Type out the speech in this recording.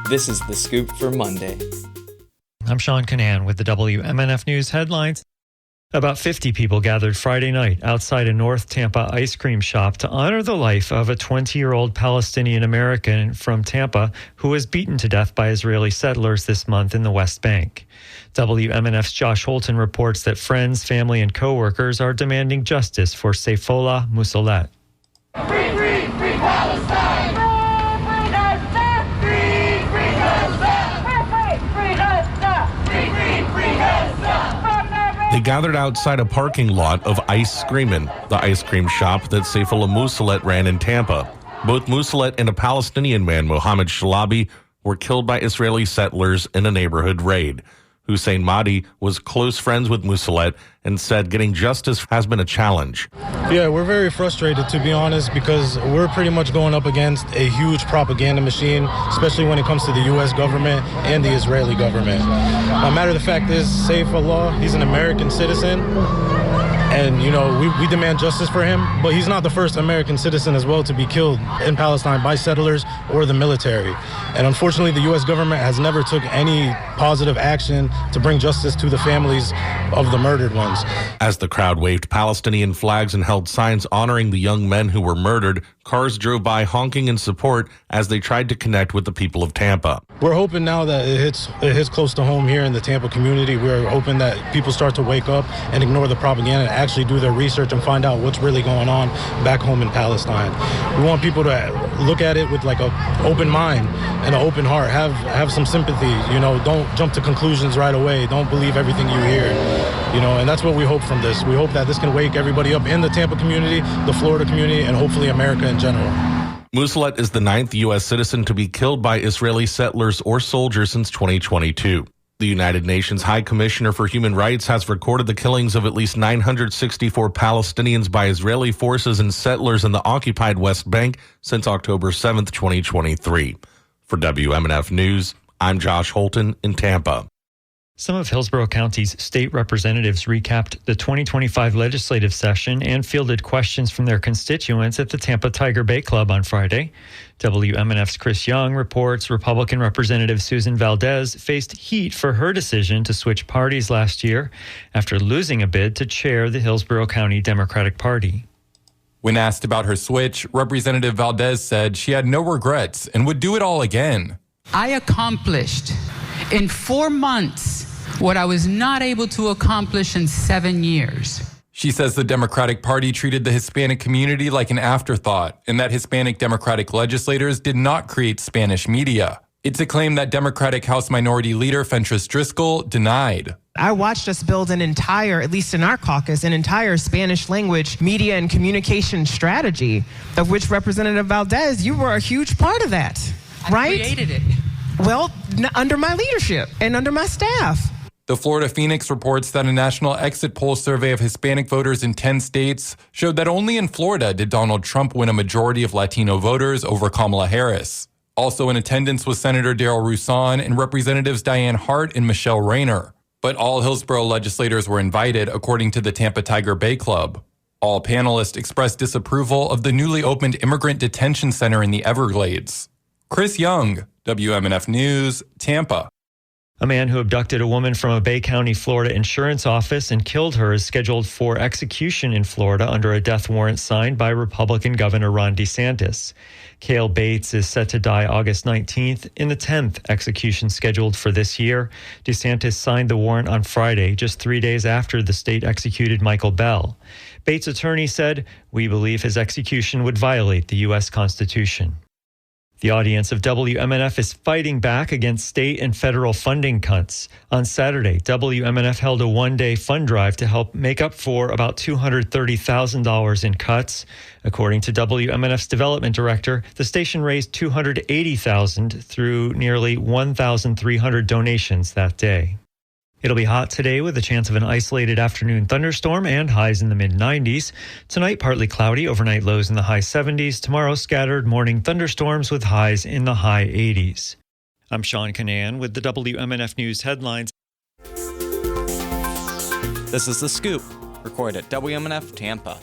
This is The Scoop for Monday. I'm Sean Canan with the WMNF News headlines. About 50 people gathered Friday night outside a North Tampa ice cream shop to honor the life of a 20-year-old Palestinian American from Tampa who was beaten to death by Israeli settlers this month in the West Bank. WMNF's Josh Holton reports that friends, family, and co-workers are demanding justice for Sayfollah Musallet. Free, free, free Palestine! Free Gaza! Free, free Gaza! Free, free, free Gaza! Free, free, free Gaza! They gathered outside a parking lot of Ice Screamin', the ice cream shop that Sayfollah Musallet ran in Tampa. Both Musallet and a Palestinian man, Mohammed Shalabi, were killed by Israeli settlers in a neighborhood raid. Hussein Mahdi was close friends with Musallet and said getting justice has been a challenge. Yeah, we're very frustrated, to be honest, because we're pretty much going up against a huge propaganda machine, especially when it comes to the U.S. government and the Israeli government. A matter of the fact is, Sayfollah, he's an American citizen. And, you know, we demand justice for him, but he's not the first American citizen as well to be killed in Palestine by settlers or the military. And unfortunately, the U.S. government has never took any positive action to bring justice to the families of the murdered ones. As the crowd waved Palestinian flags and held signs honoring the young men who were murdered, cars drove by honking in support as they tried to connect with the people of Tampa. We're hoping now that it hits close to home here in the Tampa community. We're hoping that people start to wake up and ignore the propaganda and actually do their research and find out what's really going on back home in Palestine. We want people to look at it with like an open mind and an open heart. Have some sympathy. You know, don't jump to conclusions right away. Don't believe everything you hear. You know, and that's what we hope from this. We hope that this can wake everybody up in the Tampa community, the Florida community, and hopefully America in general. Musallet is the 9th U.S. citizen to be killed by Israeli settlers or soldiers since 2022. The United Nations High Commissioner for Human Rights has recorded the killings of at least 964 Palestinians by Israeli forces and settlers in the occupied West Bank since October 7, 2023. For WMNF News, I'm Josh Holton in Tampa. Some of Hillsborough County's state representatives recapped the 2025 legislative session and fielded questions from their constituents at the Tampa Tiger Bay Club on Friday. WMNF's Chris Young reports Republican Representative Susan Valdes faced heat for her decision to switch parties last year after losing a bid to chair the Hillsborough County Democratic Party. When asked about her switch, Representative Valdes said she had no regrets and would do it all again. I accomplished in 4 months what I was not able to accomplish in 7 years. She says the Democratic Party treated the Hispanic community like an afterthought and that Hispanic Democratic legislators did not create Spanish media. It's a claim that Democratic House Minority Leader Fentress Driscoll denied. I watched us build an entire, at least in our caucus, an entire Spanish language media and communication strategy, of which Representative Valdes, you were a huge part of that, right? I created it. Well, under my leadership and under my staff. The Florida Phoenix reports that a national exit poll survey of Hispanic voters in 10 states showed that only in Florida did Donald Trump win a majority of Latino voters over Kamala Harris. Also in attendance was Senator Darrell Roussan and Representatives Diane Hart and Michelle Rayner. But all Hillsborough legislators were invited, according to the Tampa Tiger Bay Club. All panelists expressed disapproval of the newly opened immigrant detention center in the Everglades. Chris Young, WMNF News, Tampa. A man who abducted a woman from a Bay County, Florida insurance office and killed her is scheduled for execution in Florida under a death warrant signed by Republican Governor Ron DeSantis. Cale Bates is set to die August 19th in the 10th execution scheduled for this year. DeSantis signed the warrant on Friday, just 3 days after the state executed Michael Bell. Bates' attorney said, "We believe his execution would violate the U.S. Constitution." The audience of WMNF is fighting back against state and federal funding cuts. On Saturday, WMNF held a one-day fund drive to help make up for about $230,000 in cuts. According to WMNF's development director, the station raised $280,000 through nearly 1,300 donations that day. It'll be hot today with a chance of an isolated afternoon thunderstorm and highs in the mid-90s. Tonight, partly cloudy, overnight lows in the high 70s. Tomorrow, scattered morning thunderstorms with highs in the high 80s. I'm Sean Canan with the WMNF News headlines. This is The Scoop, recorded at WMNF Tampa.